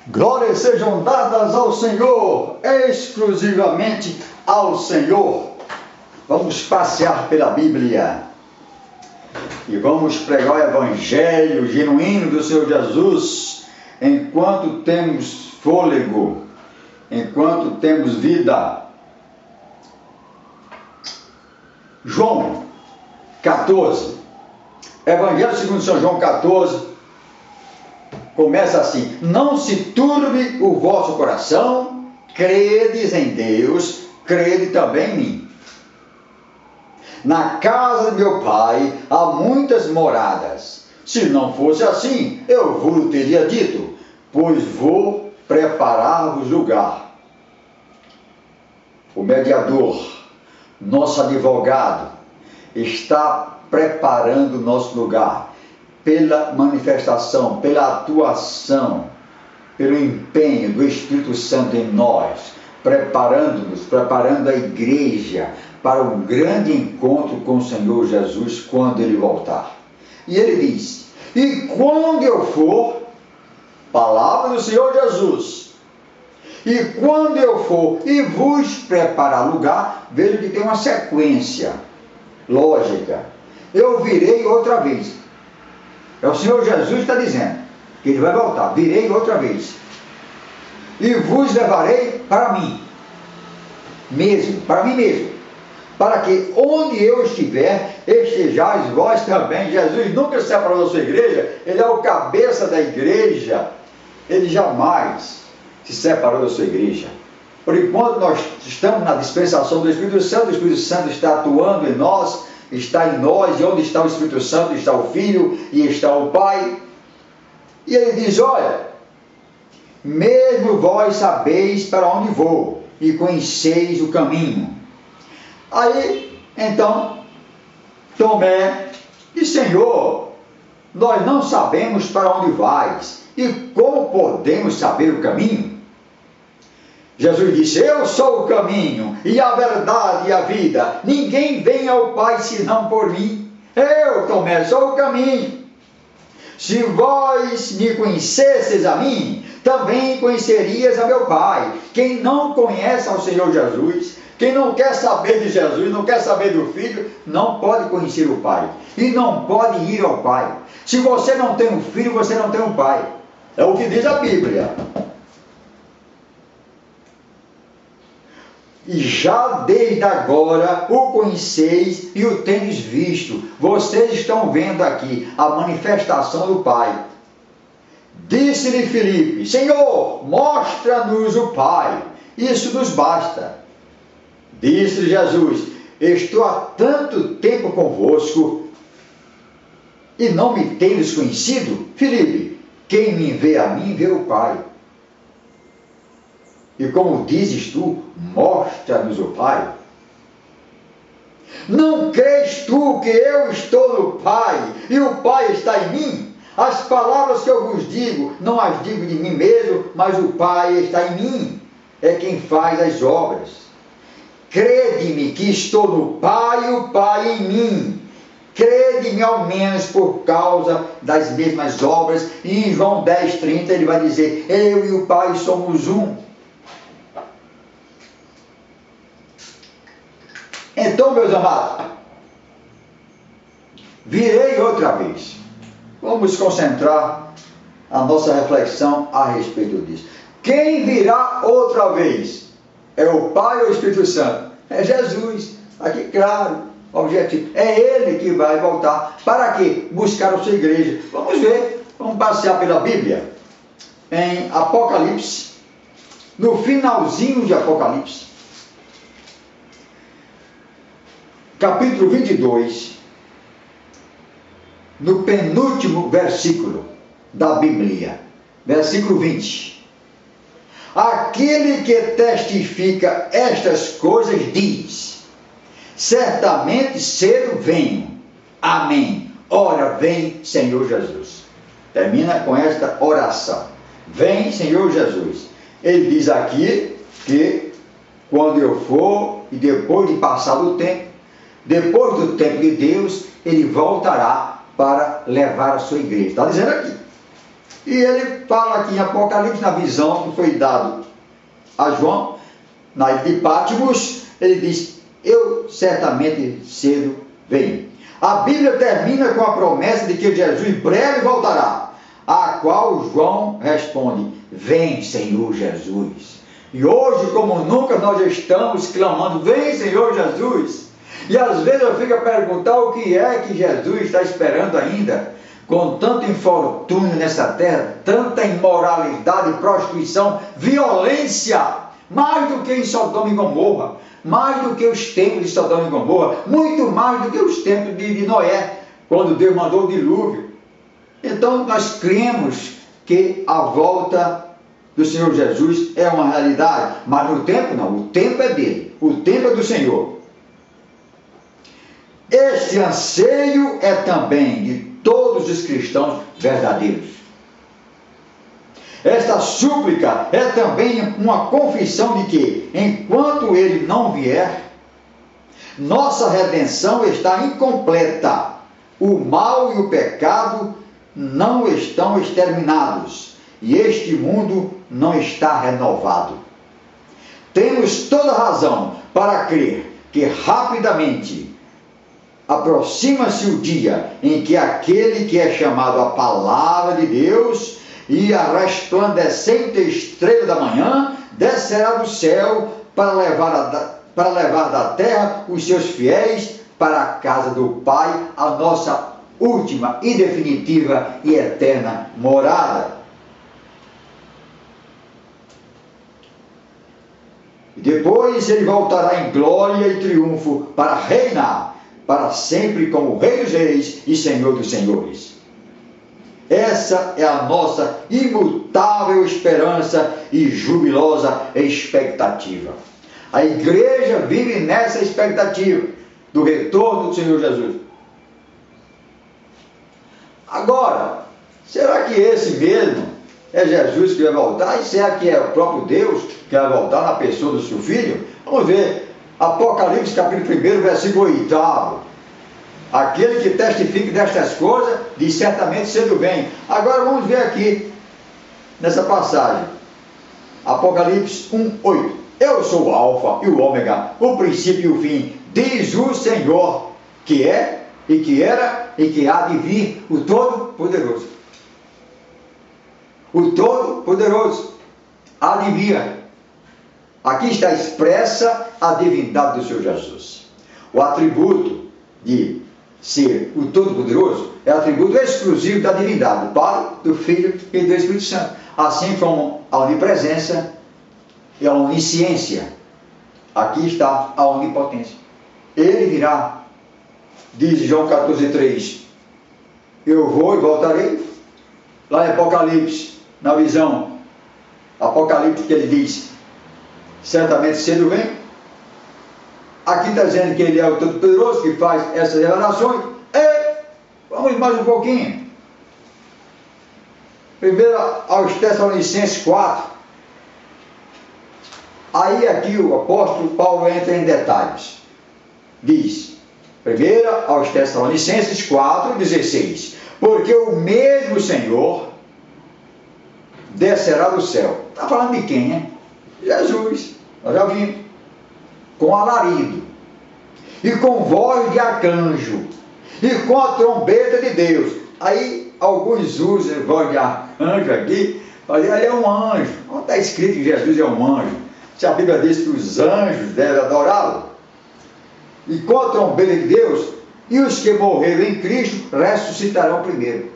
Glórias sejam dadas ao Senhor, exclusivamente ao Senhor. Vamos passear pela Bíblia e vamos pregar o Evangelho genuíno do Senhor Jesus enquanto temos fôlego, enquanto temos vida. João 14, Evangelho segundo São João 14, começa assim: não se turbe o vosso coração, credes em Deus, crede também em mim. Na casa de meu Pai há muitas moradas. Se não fosse assim, eu vos teria dito, pois vou preparar-vos lugar. O mediador, nosso advogado, está preparando o nosso lugar pela manifestação, pela atuação, pelo empenho do Espírito Santo em nós, preparando-nos, preparando a igreja para um grande encontro com o Senhor Jesus quando Ele voltar. E Ele diz: e quando eu for, palavra do Senhor Jesus, e quando eu for e vos preparar lugar, veja que tem uma sequência lógica, eu virei outra vez. É o Senhor Jesus que está dizendo que Ele vai voltar. Virei outra vez e vos levarei para mim mesmo, para mim mesmo, para que onde eu estiver, estejais vós também. Jesus nunca se separou da sua igreja, Ele é o cabeça da igreja, Ele jamais se separou da sua igreja. Por enquanto nós estamos na dispensação do Espírito Santo, o Espírito Santo está atuando em nós, está em nós, e onde está o Espírito Santo está o Filho e está o Pai. E Ele diz: olha, mesmo vós sabeis para onde vou e conheceis o caminho. Aí, então, Tomé disse: Senhor, nós não sabemos para onde vais, e como podemos saber o caminho? Jesus disse: eu sou o caminho, e a verdade e a vida. Ninguém vem ao Pai senão por mim. Eu, Tomé, sou o caminho. Se vós me conhecesseis a mim, também conhecerias a meu Pai. Quem não conhece ao Senhor Jesus, quem não quer saber de Jesus, não quer saber do Filho, não pode conhecer o Pai. E não pode ir ao Pai. Se você não tem um filho, você não tem um Pai. É o que diz a Bíblia. E já desde agora o conheceis e o tendes visto. Vocês estão vendo aqui a manifestação do Pai. Disse-lhe Filipe: Senhor, mostra-nos o Pai. Isso nos basta. Disse Jesus: estou há tanto tempo convosco e não me tendes conhecido? Filipe, quem me vê a mim, vê o Pai. E como dizes tu, mostra-nos o Pai. Não crês tu que eu estou no Pai e o Pai está em mim? As palavras que eu vos digo, não as digo de mim mesmo, mas o Pai está em mim. É quem faz as obras. Crede-me que estou no Pai e o Pai em mim. Crede-me ao menos por causa das mesmas obras. E em João 10:30 ele vai dizer: eu e o Pai somos um. Então, meus amados, virei outra vez. Vamos concentrar a nossa reflexão a respeito disso. Quem virá outra vez? É o Pai ou o Espírito Santo? É Jesus. Aqui, claro, o objetivo. É Ele que vai voltar. Para quê? Buscar a sua igreja. Vamos ver. Vamos passear pela Bíblia. Em Apocalipse. No finalzinho de Apocalipse. Capítulo 22. No penúltimo versículo da Bíblia. Versículo 20. Aquele que testifica estas coisas diz: certamente cedo venho. Amém. Ora, vem, Senhor Jesus. Termina com esta oração: vem, Senhor Jesus. Ele diz aqui que quando eu for, e depois de passar o tempo, depois do tempo de Deus, Ele voltará para levar a sua igreja. Está dizendo aqui. E ele fala aqui em Apocalipse, na visão que foi dado a João, na ilha de Patmos, ele diz: eu certamente cedo venho. A Bíblia termina com a promessa de que Jesus breve voltará, a qual João responde: vem, Senhor Jesus. E hoje, como nunca, nós estamos clamando: vem, Senhor Jesus. E às vezes eu fico a perguntar o que é que Jesus está esperando ainda, com tanto infortúnio nessa terra, tanta imoralidade, prostituição, violência, mais do que em Sodoma e Gomorra, mais do que os tempos de Sodoma e Gomorra, muito mais do que os tempos de Noé, quando Deus mandou o dilúvio. Então nós cremos que a volta do Senhor Jesus é uma realidade, mas no tempo não, o tempo é dele, o tempo é do Senhor. Este anseio é também de todos os cristãos verdadeiros. Esta súplica é também uma confissão de que, enquanto ele não vier, nossa redenção está incompleta. O mal e o pecado não estão exterminados e este mundo não está renovado. Temos toda razão para crer que rapidamente aproxima-se o dia em que aquele que é chamado a Palavra de Deus e a resplandecente estrela da manhã descerá do céu para levar da terra os seus fiéis para a casa do Pai, a nossa última e definitiva e eterna morada. E depois ele voltará em glória e triunfo para reinar para sempre como Rei dos Reis e Senhor dos Senhores. Essa é a nossa imutável esperança e jubilosa expectativa. A igreja vive nessa expectativa do retorno do Senhor Jesus. Agora, será que esse mesmo é Jesus que vai voltar? E será que é o próprio Deus que vai voltar na pessoa do seu Filho? Vamos ver. Apocalipse capítulo 1, versículo 8. Aquele que testifica destas coisas, diz certamente cedo vem. Agora vamos ver aqui, nessa passagem. Apocalipse 1, 8. Eu sou o Alfa e o Ômega, o princípio e o fim, diz o Senhor, que é, e que era, e que há de vir, o Todo-Poderoso. O Todo-Poderoso há de vir. Aqui está expressa a divindade do Senhor Jesus. O atributo de ser o Todo-Poderoso é atributo exclusivo da divindade, do Pai, do Filho e do Espírito Santo. Assim como a onipresença e a onisciência. Aqui está a onipotência. Ele virá, diz João 14,3, eu vou e voltarei. Lá em Apocalipse, na visão Apocalipse, que ele diz, certamente cedo vem. Aqui está dizendo que ele é o Todo-Poderoso, que faz essas revelações. Vamos mais um pouquinho. Primeiro aos Tessalonicenses 4. Aí aqui o apóstolo Paulo entra em detalhes. Diz, primeiro aos Tessalonicenses 4,16. Porque o mesmo Senhor descerá do céu. Está falando de quem, né? Jesus. Nós já vimos. Com alarido, e com voz de arcanjo, e com a trombeta de Deus. Aí alguns usam voz de arcanjo aqui, mas ele é um anjo. Não está escrito que Jesus é um anjo. Se a Bíblia diz que os anjos devem adorá-lo. E com a trombeta de Deus, e os que morreram em Cristo ressuscitarão primeiro.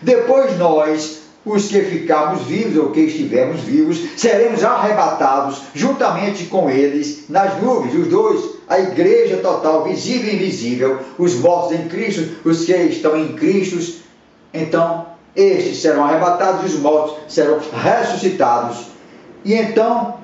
Depois nós, os que ficarmos vivos, ou que estivermos vivos, seremos arrebatados juntamente com eles nas nuvens, os dois, a igreja total, visível e invisível, os mortos em Cristo, os que estão em Cristo. Então, estes serão arrebatados e os mortos serão ressuscitados. E então,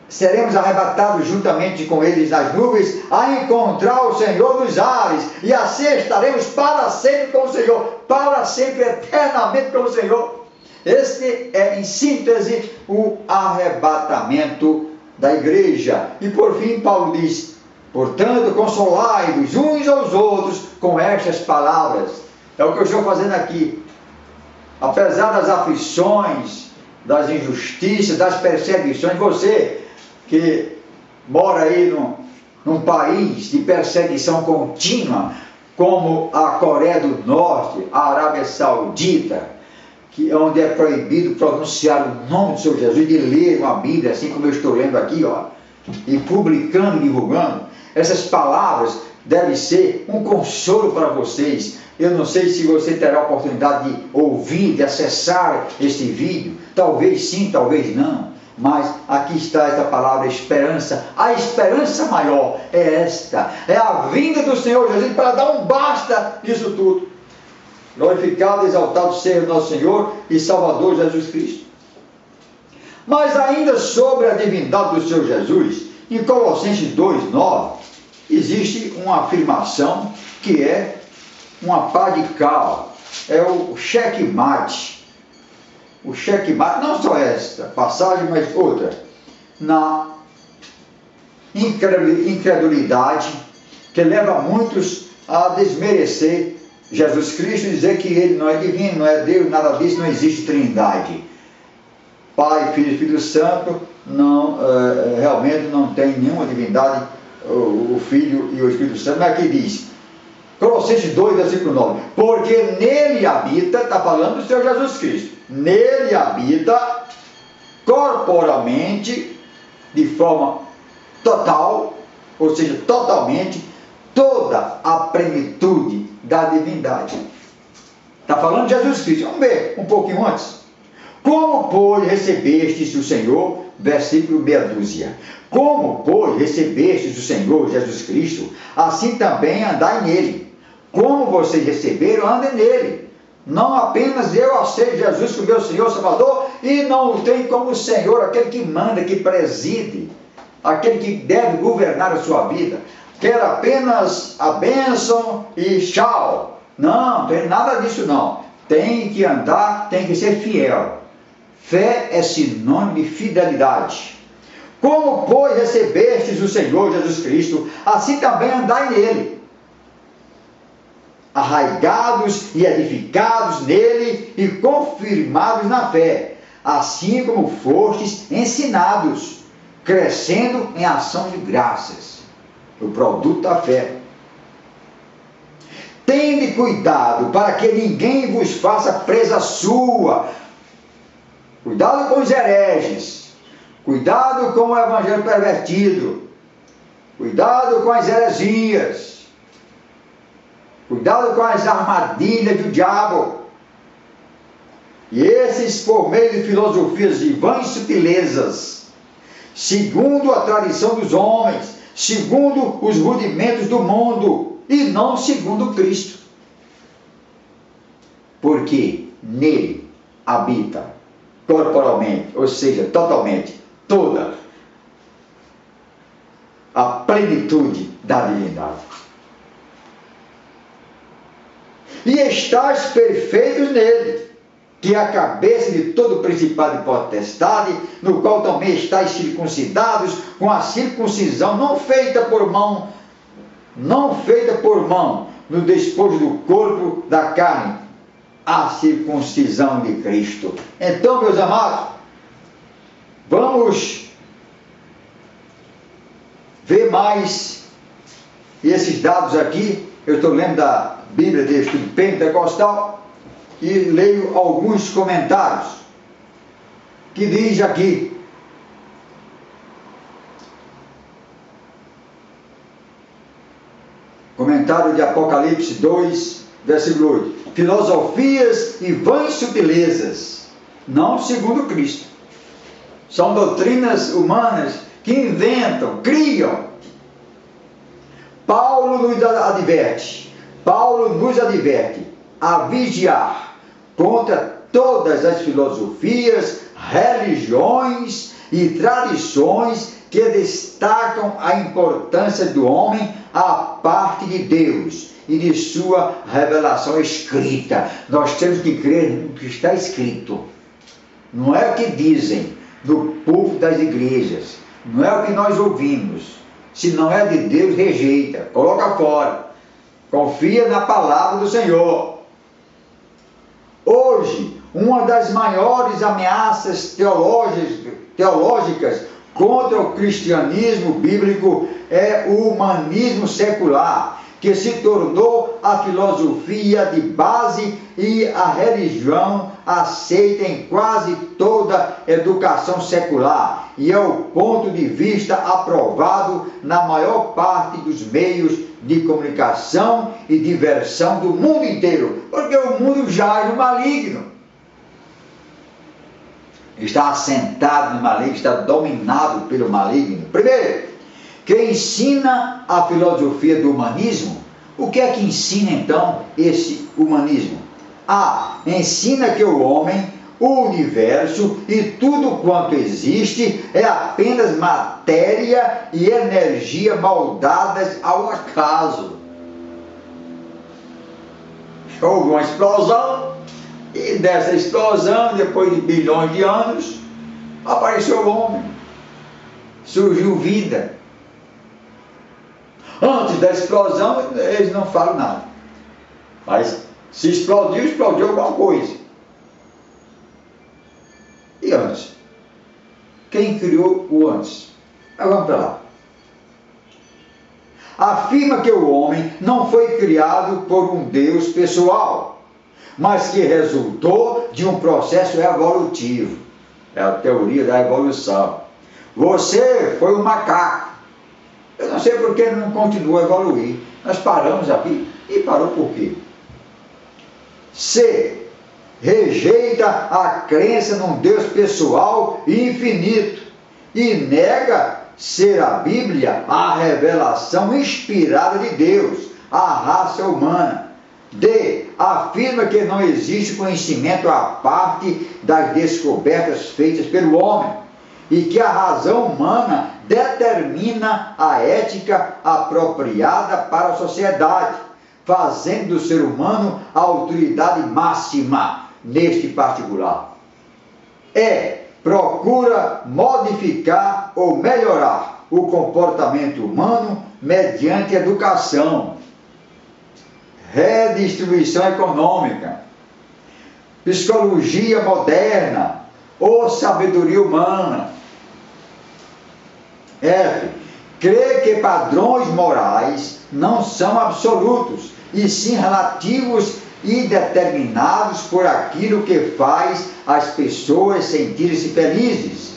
seremos arrebatados juntamente com eles nas nuvens, a encontrar o Senhor nos ares, e assim estaremos para sempre com o Senhor, para sempre, eternamente com o Senhor. Este é, em síntese, o arrebatamento da igreja. E por fim, Paulo diz, portanto, consolai-vos uns aos outros com estas palavras. É o que eu estou fazendo aqui. apesar das aflições, das injustiças, das perseguições, você que mora aí num país de perseguição contínua, como a Coreia do Norte, a Arábia Saudita, onde é proibido pronunciar o nome do Senhor Jesus, de ler uma Bíblia, assim como eu estou lendo aqui, ó, e publicando, divulgando, essas palavras devem ser um consolo para vocês. Eu não sei se você terá a oportunidade de ouvir, de acessar este vídeo, talvez sim, talvez não, mas aqui está esta palavra esperança. A esperança maior é esta, é a vinda do Senhor Jesus para dar um basta nisso tudo. Glorificado e exaltado seja nosso Senhor e Salvador Jesus Cristo. Mas ainda sobre a divindade do Senhor Jesus, em Colossenses 2:9, existe uma afirmação que é uma pá de cal, é o checkmate. O checkmate, não só esta passagem, mas outra, na incredulidade que leva muitos a desmerecer Jesus Cristo e dizer que ele não é divino, não é Deus, nada disso, não existe trindade. Pai, Filho e Espírito Santo realmente não tem nenhuma divindade, o Filho e o Espírito Santo. Mas aqui diz, Colossenses 2, versículo 9, porque nele habita, está falando do Senhor Jesus Cristo, nele habita corporalmente, de forma total, ou seja, totalmente, toda a plenitude da divindade. Está falando de Jesus Cristo. Vamos ver um pouquinho antes. Como, pois, recebestes do Senhor, versículo meia dúzia. Como, pois, recebestes do Senhor Jesus Cristo, assim também andai nele. Como vocês receberam, andem nele. Não apenas eu aceito Jesus como meu Senhor Salvador e não o tenho como Senhor, aquele que manda, que preside, aquele que deve governar a sua vida. Quer apenas a bênção e tchau. Não tem nada disso não. Tem que andar, tem que ser fiel. Fé é sinônimo de fidelidade. Como, pois, recebestes o Senhor Jesus Cristo, assim também andai nele, arraigados e edificados nele e confirmados na fé, assim como fostes ensinados, crescendo em ação de graças, o produto da fé. Tende cuidado para que ninguém vos faça presa sua. Cuidado com os hereges, cuidado com o evangelho pervertido, cuidado com as heresias, cuidado com as armadilhas do diabo. E esses, por meio de filosofias de vãs sutilezas, segundo a tradição dos homens, segundo os rudimentos do mundo, e não segundo Cristo. Porque nele habita corporalmente, ou seja, totalmente, toda a plenitude da divindade. E estáis perfeitos nele, que é a cabeça de todo principado e potestade, no qual também estáis circuncidados, com a circuncisão não feita por mão, no despojo do corpo da carne, a circuncisão de Cristo. Então, meus amados, vamos ver mais esses dados aqui. Eu estou lendo da Bíblia de Estudo Pentecostal e leio alguns comentários que diz aqui: comentário de Apocalipse 2, versículo 8. Filosofias e vãs sutilezas, não segundo Cristo. São doutrinas humanas que inventam, criam. Paulo nos adverte a vigiar contra todas as filosofias, religiões e tradições que destacam a importância do homem à parte de Deus e de sua revelação escrita. Nós temos que crer no que está escrito. Não é o que dizem do povo das igrejas, não é o que nós ouvimos. Se não é de Deus, rejeita, coloca fora. Confia na palavra do Senhor. Hoje, uma das maiores ameaças teológicas contra o cristianismo bíblico é o humanismo secular, que se tornou a filosofia de base e a religião aceita em quase toda educação secular, e é o ponto de vista aprovado na maior parte dos meios de comunicação e diversão do mundo inteiro, porque o mundo jaz no maligno. Está assentado no maligno, está dominado pelo maligno. Primeiro, que ensina a filosofia do humanismo. O que é que ensina então esse humanismo? Ensina que o homem, o universo e tudo quanto existe é apenas matéria e energia moldadas ao acaso. Houve uma explosão, e dessa explosão, depois de bilhões de anos, apareceu o homem, surgiu vida. Antes da explosão, eles não falam nada. Mas se explodiu, explodiu alguma coisa. E antes? Quem criou o antes? Mas vamos para lá. Afirma que o homem não foi criado por um Deus pessoal, mas que resultou de um processo evolutivo. É a teoria da evolução. Você foi um macaco. Eu não sei por que não continua a evoluir. Nós paramos aqui. E parou por quê? C. Rejeita a crença num Deus pessoal e infinito e nega ser a Bíblia a revelação inspirada de Deus, à raça humana. D. Afirma que não existe conhecimento à parte das descobertas feitas pelo homem e que a razão humana determina a ética apropriada para a sociedade, fazendo do ser humano a autoridade máxima neste particular. Procura modificar ou melhorar o comportamento humano mediante educação, redistribuição econômica, psicologia moderna ou sabedoria humana. F. Crê que padrões morais não são absolutos, e sim relativos e determinados por aquilo que faz as pessoas sentirem-se felizes,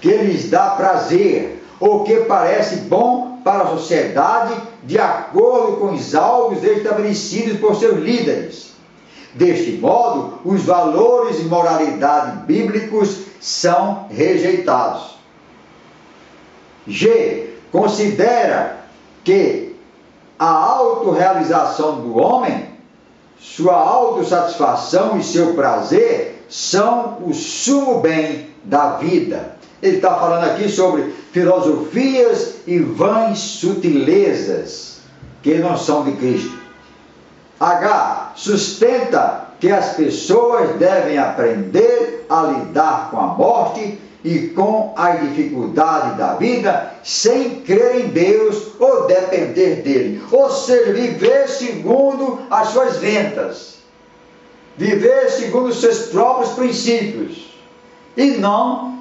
que lhes dá prazer, ou que parece bom para a sociedade de acordo com os alvos estabelecidos por seus líderes. Deste modo, os valores e moralidade bíblicos são rejeitados. G. Considera que a autorrealização do homem, sua autossatisfação e seu prazer são o sumo bem da vida. Ele está falando aqui sobre filosofias e vãs sutilezas que não são de Cristo. H. Sustenta que as pessoas devem aprender a lidar com a morte e com as dificuldades da vida sem crer em Deus ou depender dele. Ou seja, viver segundo as suas ventas, viver segundo os seus próprios princípios e não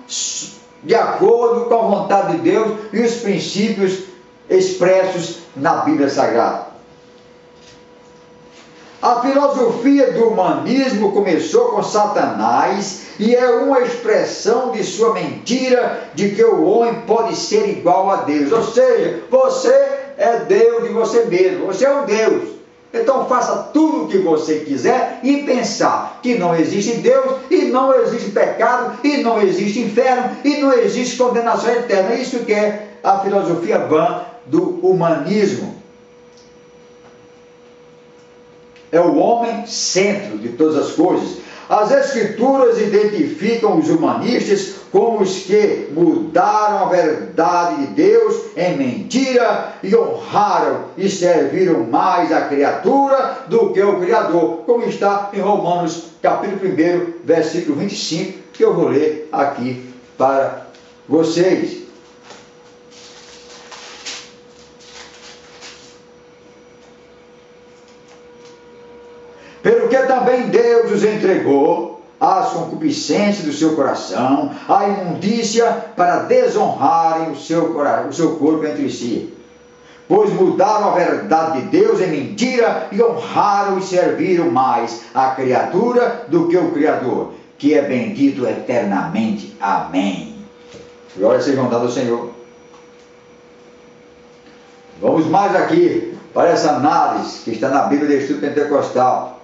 de acordo com a vontade de Deus e os princípios expressos na Bíblia Sagrada. A filosofia do humanismo começou com Satanás e é uma expressão de sua mentira de que o homem pode ser igual a Deus. Ou seja, você é Deus de você mesmo, você é um Deus. Então faça tudo o que você quiser e pensar que não existe Deus e não existe pecado e não existe inferno e não existe condenação eterna. Isso que é a filosofia vã do humanismo. É o homem centro de todas as coisas. As Escrituras identificam os humanistas como os que mudaram a verdade de Deus em mentira e honraram e serviram mais a criatura do que o Criador, como está em Romanos capítulo 1, versículo 25, que eu vou ler aqui para vocês. Pelo que também Deus os entregou as concupiscências do seu coração, a imundícia, para desonrarem o seu corpo entre si. Pois mudaram a verdade de Deus em mentira e honraram e serviram mais a criatura do que o Criador, que é bendito eternamente. Amém. Glória seja ao ao Senhor. Vamos mais aqui para essa análise que está na Bíblia do Estudo Pentecostal.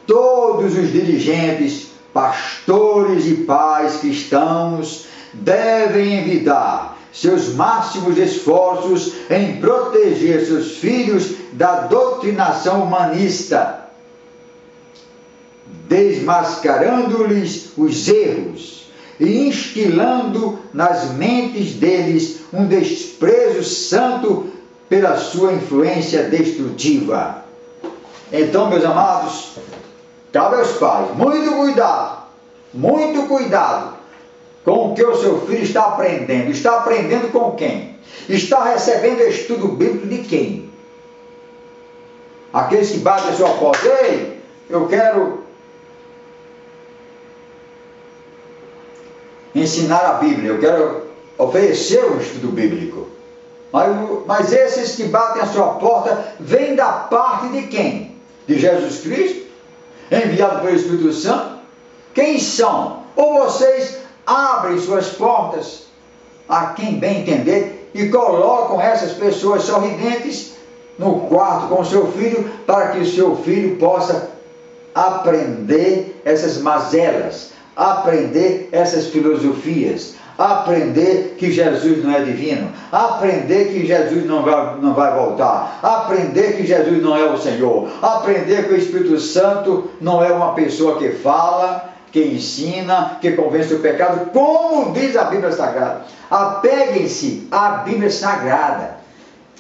Todos os dirigentes, pastores e pais cristãos devem envidar seus máximos esforços em proteger seus filhos da doutrinação humanista, desmascarando-lhes os erros e instilando nas mentes deles um desprezo santo pela sua influência destrutiva. Então, meus amados, cabe aos pais, muito cuidado com o que o seu filho está aprendendo. Está aprendendo com quem? Está recebendo estudo bíblico de quem? Aqueles que batem a sua porta: ei, eu quero ensinar a Bíblia, eu quero oferecer um estudo bíblico. Mas esses que batem a sua porta vêm da parte de quem? De Jesus Cristo? Enviado pelo Espírito Santo? Quem são? Ou vocês abrem suas portas a quem bem entender e colocam essas pessoas sorridentes no quarto com o seu filho, para que o seu filho possa aprender essas mazelas, aprender essas filosofias, aprender que Jesus não é divino, aprender que Jesus não vai voltar, aprender que Jesus não é o Senhor, aprender que o Espírito Santo não é uma pessoa que fala, que ensina, que convence o pecado, como diz a Bíblia Sagrada. Apeguem-se à Bíblia Sagrada.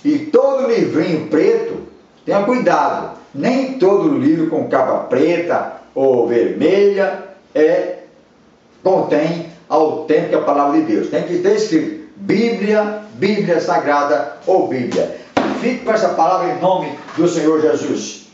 E todo livrinho preto, tenha cuidado, nem todo livro com capa preta ou vermelha contém a autêntica palavra de Deus. Tem que ter escrito Bíblia, Bíblia Sagrada ou Bíblia. Fique com essa palavra em nome do Senhor Jesus.